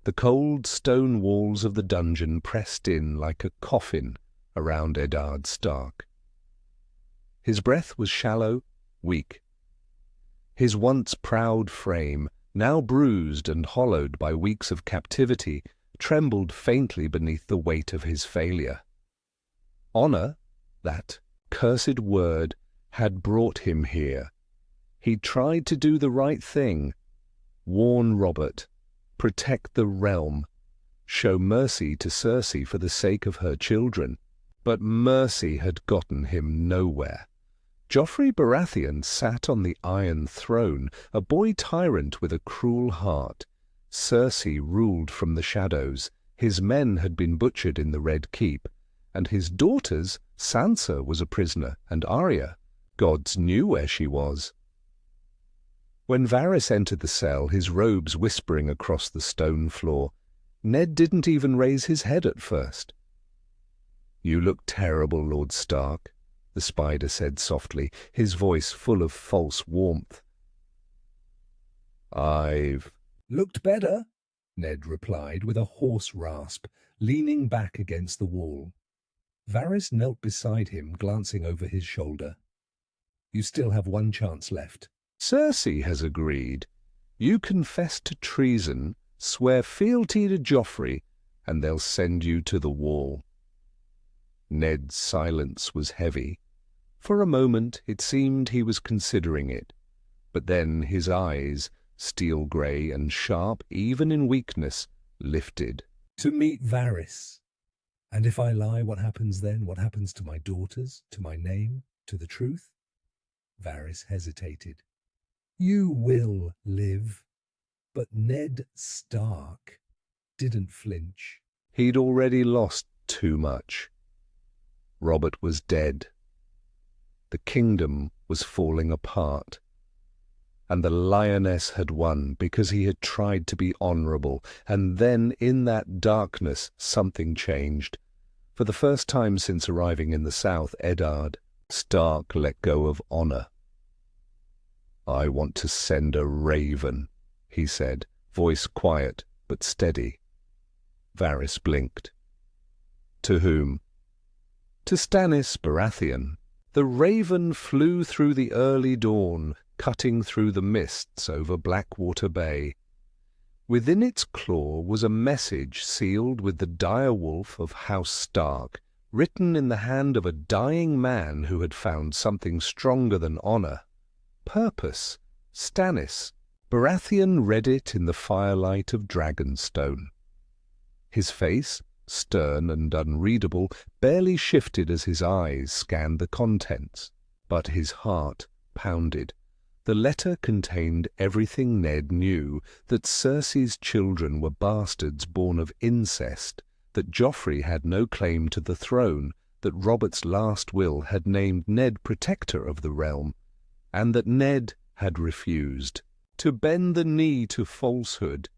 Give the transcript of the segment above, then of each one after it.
The cold stone walls of the dungeon pressed in like a coffin around Eddard Stark. His breath was shallow, weak. His once proud frame, now bruised and hollowed by weeks of captivity, trembled faintly beneath the weight of his failure. Honor, that cursed word, had brought him here. He tried to do the right thing, warn Robert, protect the realm, show mercy to Cersei for the sake of her children. But mercy had gotten him nowhere. Joffrey Baratheon sat on the Iron Throne, a boy tyrant with a cruel heart. Cersei ruled from the shadows. His men had been butchered in the Red Keep, and his daughters, Sansa was a prisoner, and Arya, gods knew where she was. When Varys entered the cell, his robes whispering across the stone floor, Ned didn't even raise his head at first. "You look terrible, Lord Stark," the spider said softly, his voice full of false warmth. "I've looked better," Ned replied with a hoarse rasp, leaning back against the wall. Varys knelt beside him, glancing over his shoulder. "You still have one chance left. Cersei has agreed. You confess to treason, swear fealty to Joffrey, and they'll send you to the wall." Ned's silence was heavy. For a moment it seemed he was considering it, but then his eyes, steel-grey and sharp even in weakness, lifted. "To meet Varys. And if I lie, what happens then? What happens to my daughters, to my name, to the truth?" Varys hesitated. "You will live." But Ned Stark didn't flinch. He'd already lost too much. Robert was dead. The kingdom was falling apart. And the lioness had won because he had tried to be honorable. And then in that darkness something changed. For the first time since arriving in the south, Eddard Stark let go of honor. "I want to send a raven," he said, voice quiet but steady. Varys blinked. "To whom?" "To Stannis Baratheon." The raven flew through the early dawn, cutting through the mists over Blackwater Bay. Within its claw was a message sealed with the dire wolf of House Stark, written in the hand of a dying man who had found something stronger than honor. Purpose. Stannis. Baratheon read it in the firelight of Dragonstone. His face, stern and unreadable, barely shifted as his eyes scanned the contents, but his heart pounded. The letter contained everything Ned knew, that Cersei's children were bastards born of incest, that Joffrey had no claim to the throne, that Robert's last will had named Ned protector of the realm, and that Ned had refused to bend the knee to falsehood.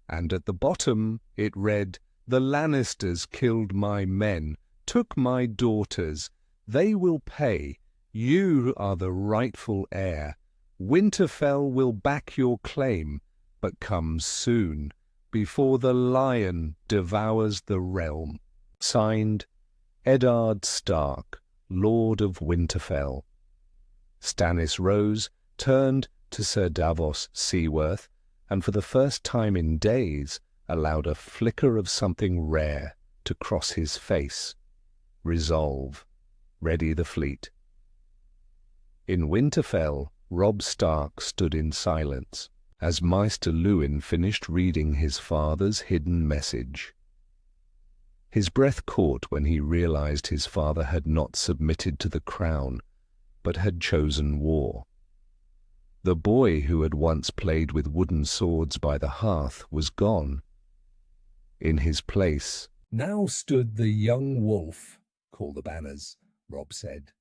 And at the bottom it read, "The Lannisters killed my men, took my daughters. They will pay. You are the rightful heir. Winterfell will back your claim, but come soon, before the lion devours the realm." Signed, Eddard Stark, Lord of Winterfell. Stannis rose, turned to Sir Davos Seaworth, and for the first time in days allowed a flicker of something rare to cross his face. Resolve. Ready the fleet. In Winterfell, Robb Stark stood in silence, as Maester Luwin finished reading his father's hidden message. His breath caught when he realized his father had not submitted to the crown, but had chosen war. The boy who had once played with wooden swords by the hearth was gone. In his place now stood the young wolf. "Call the banners," Robb said.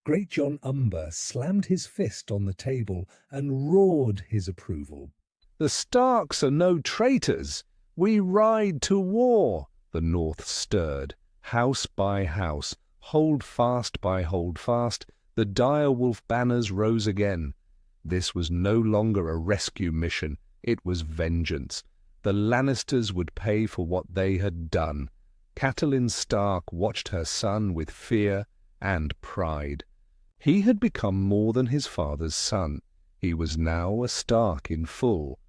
Great John Umber slammed his fist on the table and roared his approval. "The Starks are no traitors. We ride to war." The North stirred, house by house, hold fast by hold fast. The dire wolf banners rose again. This was no longer a rescue mission. It was vengeance. The Lannisters would pay for what they had done. Catelyn Stark watched her son with fear and pride. He had become more than his father's son. He was now a Stark in full.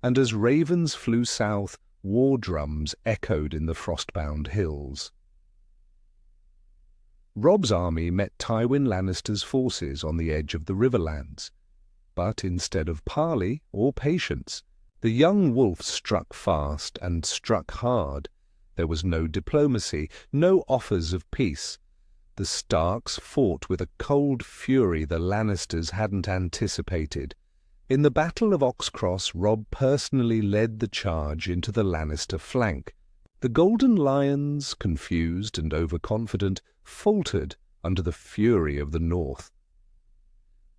And as ravens flew south, war drums echoed in the frostbound hills. Robb's army met Tywin Lannister's forces on the edge of the Riverlands. But instead of parley or patience, the young wolf struck fast and struck hard. There was no diplomacy, no offers of peace. The Starks fought with a cold fury the Lannisters hadn't anticipated. In the Battle of Oxcross, Robb personally led the charge into the Lannister flank. The Golden Lions, confused and overconfident, faltered under the fury of the North.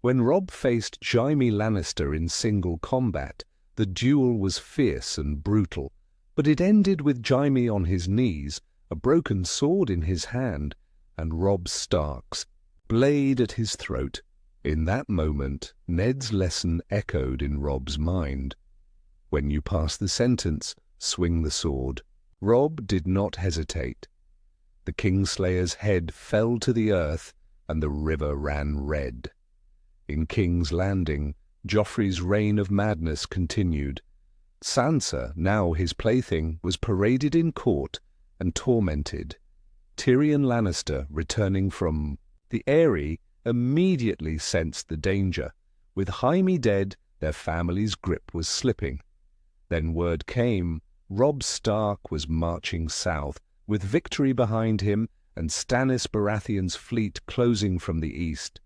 When Robb faced Jaime Lannister in single combat, the duel was fierce and brutal, but it ended with Jaime on his knees, a broken sword in his hand, and Robb Stark's blade at his throat. In that moment, Ned's lesson echoed in Robb's mind. When you pass the sentence, swing the sword. Robb did not hesitate. The Kingslayer's head fell to the earth, and the river ran red. In King's Landing, Joffrey's reign of madness continued. Sansa, now his plaything, was paraded in court and tormented. Tyrion Lannister, returning from the Eyrie, immediately sensed the danger. With Jaime dead, their family's grip was slipping. Then word came, Robb Stark was marching south, with victory behind him and Stannis Baratheon's fleet closing from the east.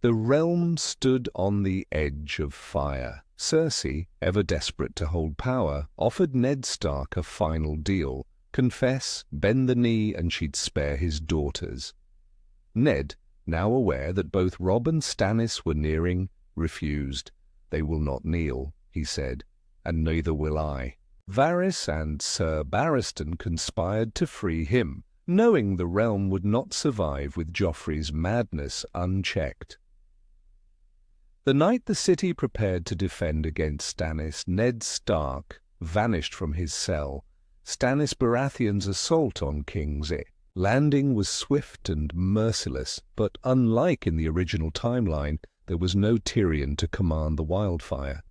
The realm stood on the edge of fire. Cersei, ever desperate to hold power, offered Ned Stark a final deal. Confess, bend the knee, and she'd spare his daughters. Ned, now aware that both Robb and Stannis were nearing, refused. "They will not kneel," he said, "and neither will I." Varys and Sir Barristan conspired to free him, knowing the realm would not survive with Joffrey's madness unchecked. The night the city prepared to defend against Stannis, Ned Stark vanished from his cell. Stannis Baratheon's assault on King's Landing was swift and merciless, but unlike in the original timeline, there was no Tyrion to command the wildfire.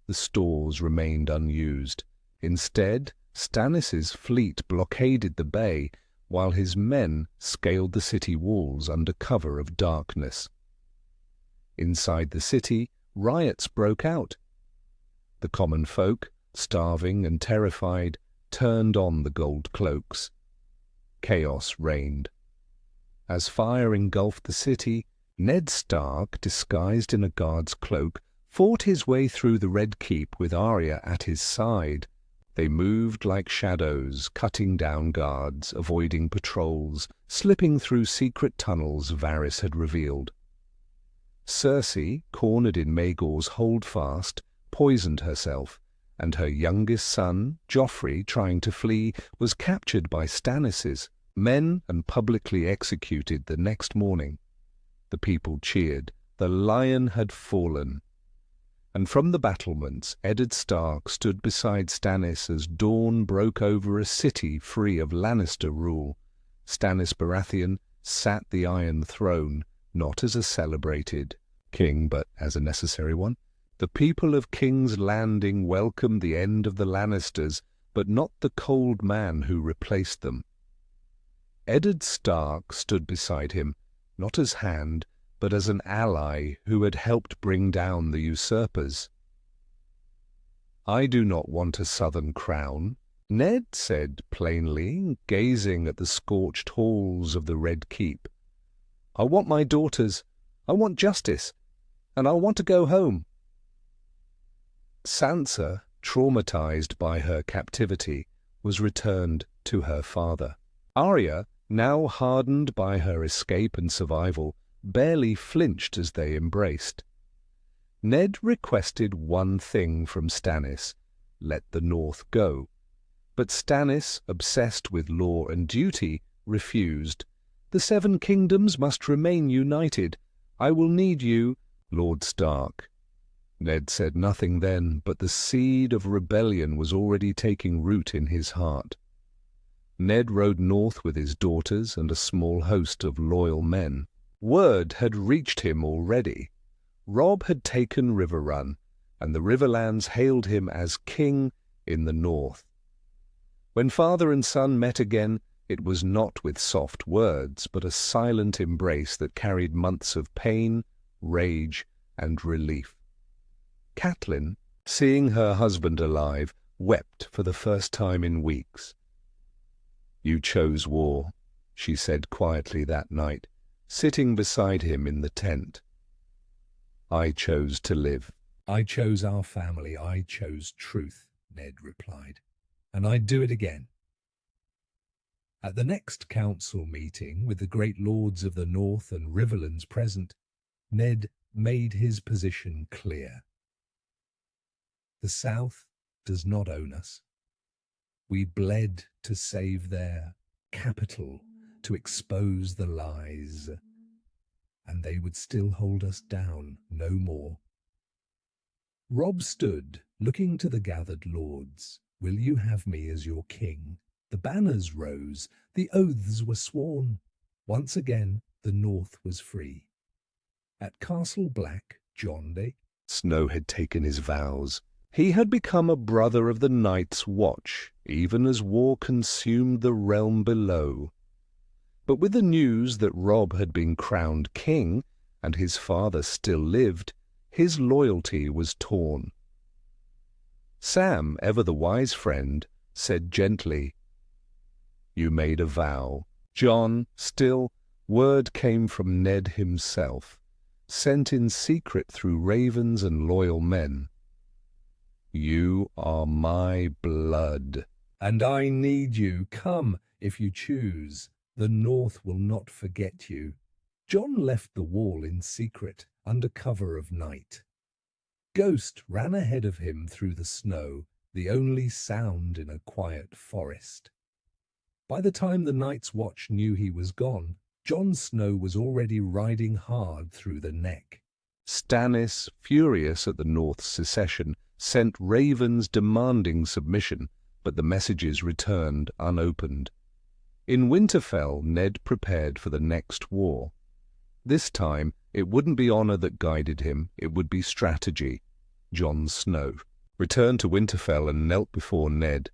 The stores remained unused. Instead, Stannis's fleet blockaded the bay, while his men scaled the city walls under cover of darkness. Inside the city, riots broke out. The common folk, starving and terrified, turned on the gold cloaks. Chaos reigned. As fire engulfed the city, Ned Stark, disguised in a guard's cloak, fought his way through the Red Keep with Arya at his side. They moved like shadows, cutting down guards, avoiding patrols, slipping through secret tunnels Varys had revealed. Cersei, cornered in Maegor's holdfast, poisoned herself, and her youngest son, Joffrey, trying to flee, was captured by Stannis's men and publicly executed the next morning. The people cheered. The lion had fallen. And from the battlements, Eddard Stark stood beside Stannis as dawn broke over a city free of Lannister rule. Stannis Baratheon sat the Iron Throne, not as a celebrated king, but as a necessary one. The people of King's Landing welcomed the end of the Lannisters, but not the cold man who replaced them. Eddard Stark stood beside him, not as hand, but as an ally who had helped bring down the usurpers. "I do not want a southern crown," Ned said plainly, gazing at the scorched halls of the Red Keep. "I want my daughters, I want justice, and I want to go home." Sansa, traumatized by her captivity, was returned to her father. Arya, now hardened by her escape and survival, barely flinched as they embraced. Ned requested one thing from Stannis: let the North go. But Stannis, obsessed with law and duty, refused. "The Seven Kingdoms must remain united. I will need you, Lord Stark." Ned said nothing then, but the seed of rebellion was already taking root in his heart. Ned rode north with his daughters and a small host of loyal men. Word had reached him already. Robb had taken Riverrun, and the Riverlands hailed him as king in the north. When father and son met again, it was not with soft words, but a silent embrace that carried months of pain, rage, and relief. Catelyn, seeing her husband alive, wept for the first time in weeks. "You chose war," she said quietly that night, sitting beside him in the tent. "I chose to live." "I chose our family. I chose truth," Ned replied. "And I'd do it again." At the next council meeting, with the great lords of the North and Riverlands present, Ned made his position clear. The South does not own us. We bled to save their capital, to expose the lies, and they would still hold us down no more. Robb stood, looking to the gathered lords. "Will you have me as your king?" The banners rose, the oaths were sworn. Once again the North was free. At Castle Black, Jonde, Snow had taken his vows. He had become a brother of the Night's Watch, even as war consumed the realm below. But with the news that Robb had been crowned king, and his father still lived, his loyalty was torn. Sam, ever the wise friend, said gently, "You made a vow." Jon, still, word came from Ned himself, sent in secret through ravens and loyal men. "You are my blood, and I need you. Come, if you choose. The North will not forget you." Jon left the wall in secret, under cover of night. Ghost ran ahead of him through the snow, the only sound in a quiet forest. By the time the Night's Watch knew he was gone, Jon Snow was already riding hard through the neck. Stannis, furious at the North's secession, sent ravens demanding submission, but the messages returned unopened. In Winterfell, Ned prepared for the next war. This time, it wouldn't be honor that guided him, it would be strategy. Jon Snow returned to Winterfell and knelt before Ned.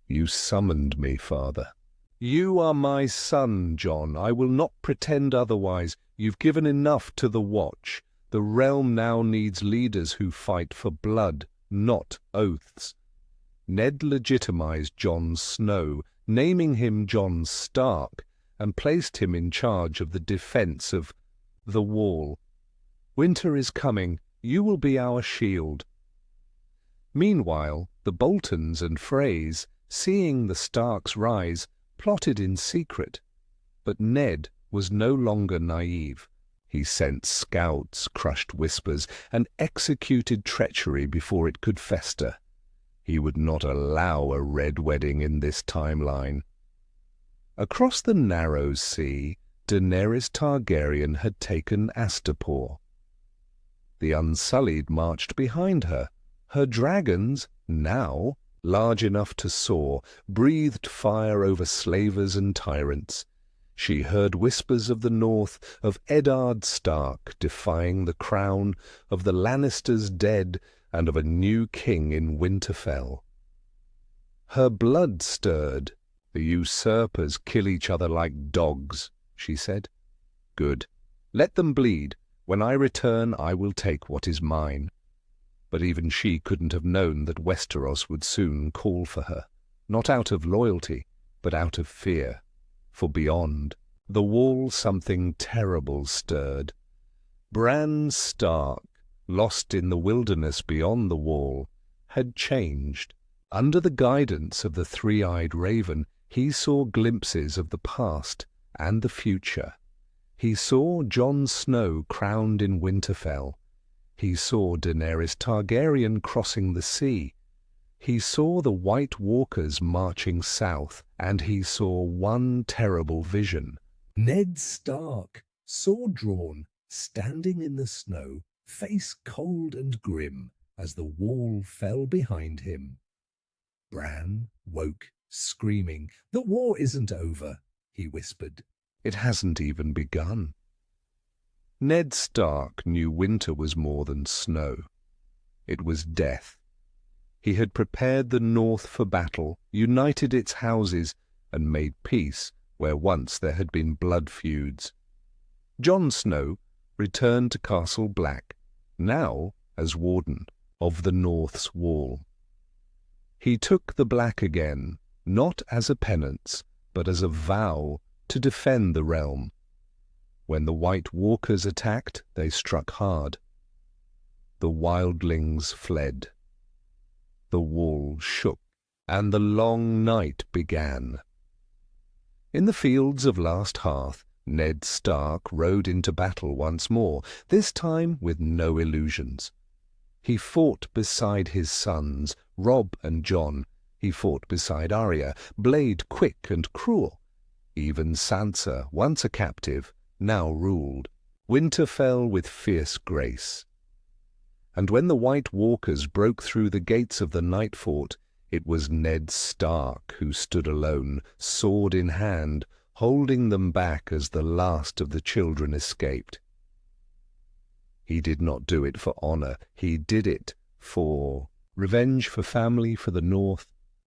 "You summoned me, father." "You are my son, Jon. I will not pretend otherwise. You've given enough to the Watch. The realm now needs leaders who fight for blood, not oaths." Ned legitimized Jon Snow, naming him Jon Stark, and placed him in charge of the defense of the Wall. "Winter is coming. You will be our shield." Meanwhile, the Boltons and Freys, seeing the Starks rise, plotted in secret. But Ned was no longer naive. He sent scouts, crushed whispers, and executed treachery before it could fester. He would not allow a red wedding in this timeline. Across the narrow sea, Daenerys Targaryen had taken Astapor. The Unsullied marched behind her. Her dragons, now large enough to soar, breathed fire over slavers and tyrants. She heard whispers of the North, of Eddard Stark defying the crown, of the Lannisters dead, and of a new king in Winterfell. Her blood stirred. "The usurpers kill each other like dogs," she said. "Good. Let them bleed. When I return, I will take what is mine." But even she couldn't have known that Westeros would soon call for her, not out of loyalty, but out of fear. For beyond the Wall something terrible stirred. Bran Stark, lost in the wilderness beyond the Wall, had changed. Under the guidance of the three-eyed raven, he saw glimpses of the past and the future. He saw Jon Snow crowned in Winterfell. He saw Daenerys Targaryen crossing the sea. He saw the White Walkers marching south, and he saw one terrible vision. Ned Stark, sword drawn, standing in the snow, face cold and grim, as the wall fell behind him. Bran woke, screaming. "The war isn't over," he whispered. "It hasn't even begun." Ned Stark knew winter was more than snow. It was death. He had prepared the North for battle, united its houses, and made peace where once there had been blood feuds. Jon Snow returned to Castle Black, now as Warden of the North's Wall. He took the Black again, not as a penance, but as a vow to defend the realm. When the White Walkers attacked, they struck hard. The wildlings fled. The wall shook, and the long night began. In the fields of Last Hearth, Ned Stark rode into battle once more, this time with no illusions. He fought beside his sons, Robb and Jon. He fought beside Arya, blade quick and cruel. Even Sansa, once a captive, now ruled. Winterfell with fierce grace. And when the White Walkers broke through the gates of the Night Fort, it was Ned Stark who stood alone, sword in hand, holding them back as the last of the children escaped. He did not do it for honor. He did it for revenge, for family, for the North,